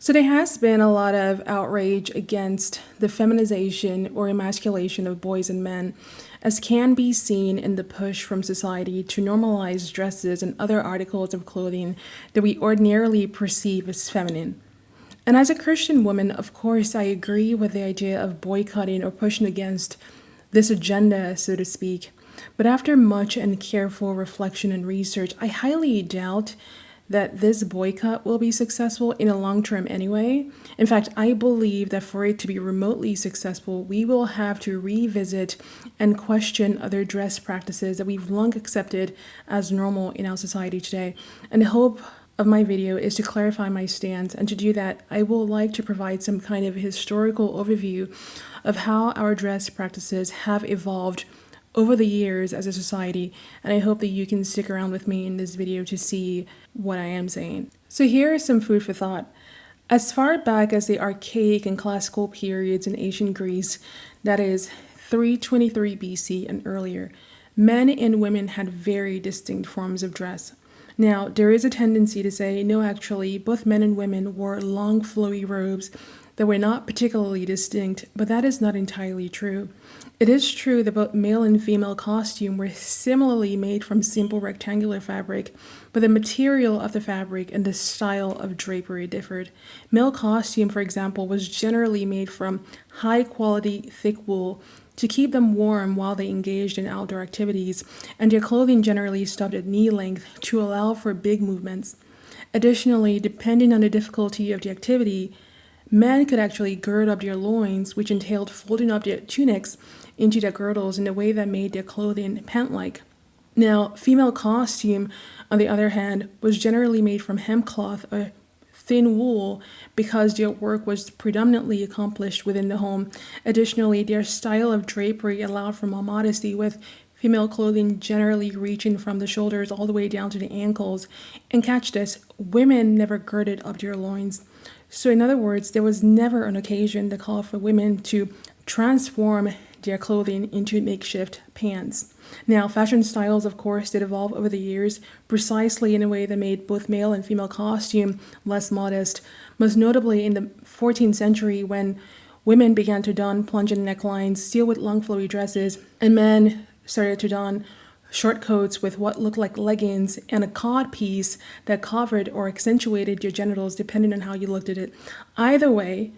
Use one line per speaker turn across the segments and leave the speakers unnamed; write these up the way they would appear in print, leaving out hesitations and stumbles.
So there has been a lot of outrage against the feminization or emasculation of boys and men, as can be seen in the push from society to normalize dresses and other articles of clothing that we ordinarily perceive as feminine. And as a Christian woman, of course, I agree with the idea of boycotting or pushing against this agenda, so to speak. But after much and careful reflection and research, I highly doubt that this boycott will be successful in the long term anyway. In fact, I believe that for it to be remotely successful, we will have to revisit and question other dress practices that we've long accepted as normal in our society today. And the hope of my video is to clarify my stance, and to do that, I will like to provide some kind of historical overview of how our dress practices have evolved over the years as a society, and I hope that you can stick around with me in this video to see what I am saying. So here is some food for thought. As far back as the archaic and classical periods in ancient Greece, that is 323 BC and earlier, men and women had very distinct forms of dress. Now, there is a tendency to say, no, actually, both men and women wore long flowy robes that were not particularly distinct, but that is not entirely true. It is true that both male and female costume were similarly made from simple rectangular fabric, but the material of the fabric and the style of drapery differed. Male costume, for example, was generally made from high-quality, thick wool to keep them warm while they engaged in outdoor activities, and their clothing generally stopped at knee length to allow for big movements. Additionally, depending on the difficulty of the activity, men could actually gird up their loins, which entailed folding up their tunics into their girdles in a way that made their clothing pant-like. Now, female costume, on the other hand, was generally made from hemp cloth or thin wool because their work was predominantly accomplished within the home. Additionally, their style of drapery allowed for more modesty, with female clothing generally reaching from the shoulders all the way down to the ankles. And catch this, women never girded up their loins. So in other words, there was never an occasion to call for women to transform their clothing into makeshift pants. Now, fashion styles, of course, did evolve over the years, precisely in a way that made both male and female costume less modest, most notably in the 14th century when women began to don plunging necklines, still with long flowy dresses, and men started to don short coats with what looked like leggings and a cod piece that covered or accentuated your genitals depending on how you looked at it. Either way,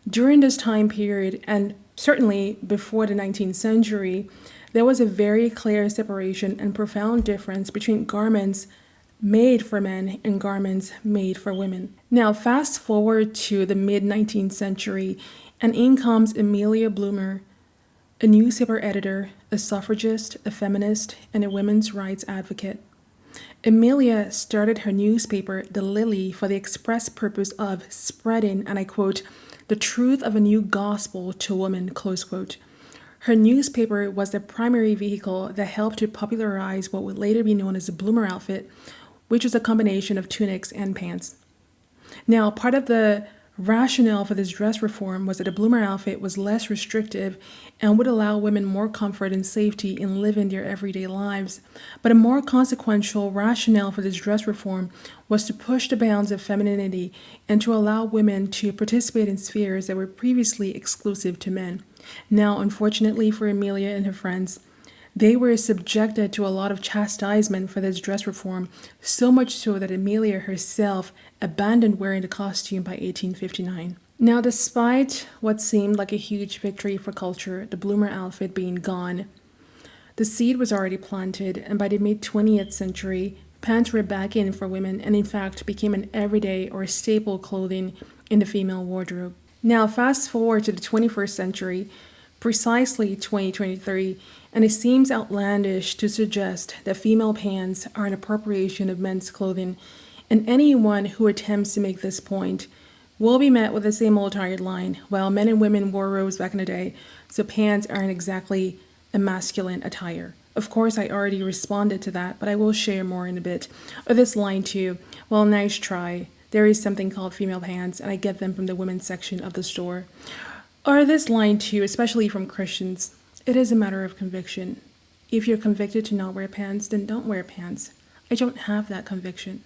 during this time period, and certainly before the 19th century, there was a very clear separation and profound difference between garments made for men and garments made for women. Now, fast forward to the mid-19th century, and in comes Amelia Bloomer, a newspaper editor, a suffragist, a feminist, and a women's rights advocate. Amelia started her newspaper, The Lily, for the express purpose of spreading, and I quote, the truth of a new gospel to women, close quote. Her newspaper was the primary vehicle that helped to popularize what would later be known as the Bloomer outfit, which was a combination of tunics and pants. Now, part of the rationale for this dress reform was that the Bloomer outfit was less restrictive and would allow women more comfort and safety in living their everyday lives. But a more consequential rationale for this dress reform was to push the bounds of femininity and to allow women to participate in spheres that were previously exclusive to men. Now, unfortunately for Amelia and her friends, they were subjected to a lot of chastisement for this dress reform, so much so that Amelia herself abandoned wearing the costume by 1859. Now, despite what seemed like a huge victory for culture, the Bloomer outfit being gone, the seed was already planted, and by the mid-20th century, pants were back in for women and in fact became an everyday or staple clothing in the female wardrobe. Now, fast forward to the 21st century, precisely 2023, and it seems outlandish to suggest that female pants are an appropriation of men's clothing, and anyone who attempts to make this point will be met with the same old tired line. Well, men and women wore robes back in the day, so pants aren't exactly a masculine attire. Of course, I already responded to that, but I will share more in a bit. Or this line too, well, nice try. There is something called female pants, and I get them from the women's section of the store. Or this line too, especially from Christians. It is a matter of conviction. If you're convicted to not wear pants, then don't wear pants. I don't have that conviction.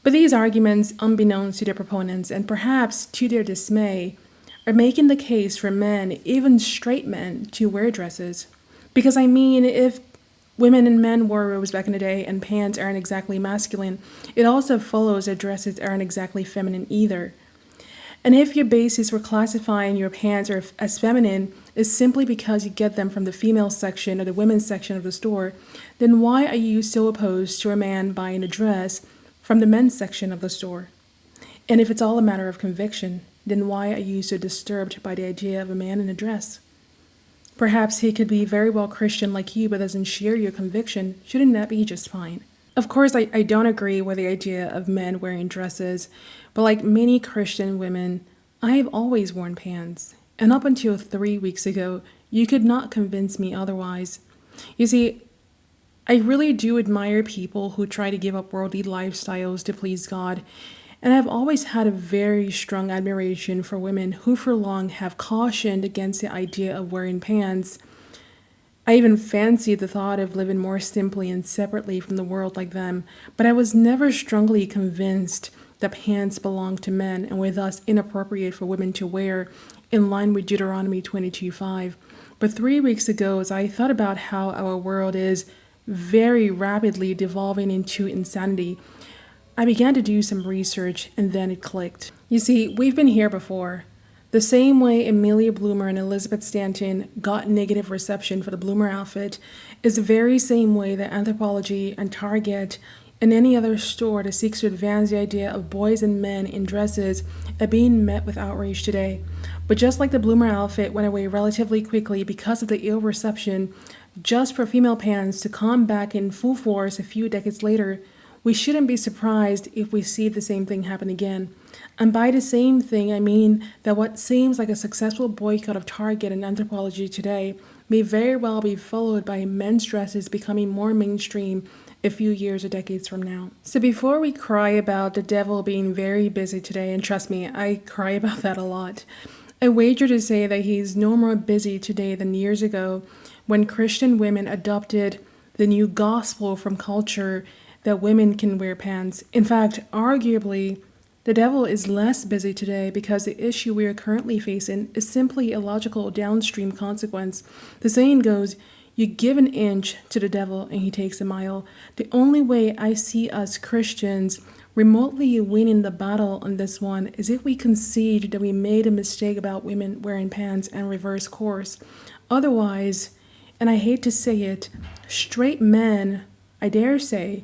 But these arguments, unbeknownst to their proponents and perhaps to their dismay, are making the case for men, even straight men, to wear dresses. Because I mean, if women and men wore robes back in the day and pants aren't exactly masculine, it also follows that dresses aren't exactly feminine either. And if your basis for classifying your pants as feminine is simply because you get them from the female section or the women's section of the store, then why are you so opposed to a man buying a dress from the men's section of the store? And if it's all a matter of conviction, then why are you so disturbed by the idea of a man in a dress? Perhaps he could be very well Christian like you but doesn't share your conviction. Shouldn't that be just fine? Of course, I don't agree with the idea of men wearing dresses, but like many Christian women, I have always worn pants. And up until 3 weeks ago, you could not convince me otherwise. You see, I really do admire people who try to give up worldly lifestyles to please God. And I've always had a very strong admiration for women who for long have cautioned against the idea of wearing pants. I even fancied the thought of living more simply and separately from the world like them, but I was never strongly convinced that pants belonged to men and were thus inappropriate for women to wear, in line with Deuteronomy 22:5. But 3 weeks ago, as I thought about how our world is very rapidly devolving into insanity, I began to do some research and then it clicked. You see, we've been here before. The same way Amelia Bloomer and Elizabeth Stanton got negative reception for the Bloomer outfit is the very same way that Anthropology and Target and any other store that seeks to advance the idea of boys and men in dresses are being met with outrage today. But just like the Bloomer outfit went away relatively quickly because of the ill reception, just for female pants to come back in full force a few decades later, we shouldn't be surprised if we see the same thing happen again. And by the same thing, I mean that what seems like a successful boycott of Target and Anthropology today may very well be followed by men's dresses becoming more mainstream a few years or decades from now. So before we cry about the devil being very busy today, and trust me, I cry about that a lot, I wager to say that he's no more busy today than years ago when Christian women adopted the new gospel from culture that women can wear pants. In fact, arguably, the devil is less busy today because the issue we are currently facing is simply a logical downstream consequence. The saying goes, you give an inch to the devil and he takes a mile. The only way I see us Christians remotely winning the battle on this one is if we concede that we made a mistake about women wearing pants and reverse course. Otherwise, and I hate to say it, straight men, I dare say,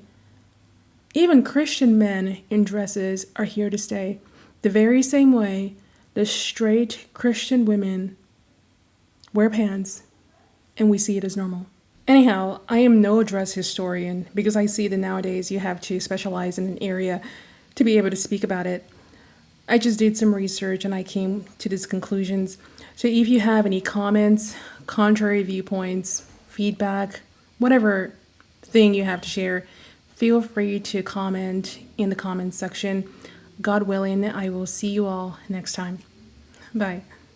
even Christian men in dresses are here to stay. The very same way the straight Christian women wear pants and we see it as normal. Anyhow, I am no dress historian because I see that nowadays you have to specialize in an area to be able to speak about it. I just did some research and I came to these conclusions. So if you have any comments, contrary viewpoints, feedback, whatever thing you have to share, feel free to comment in the comments section. God willing, I will see you all next time. Bye.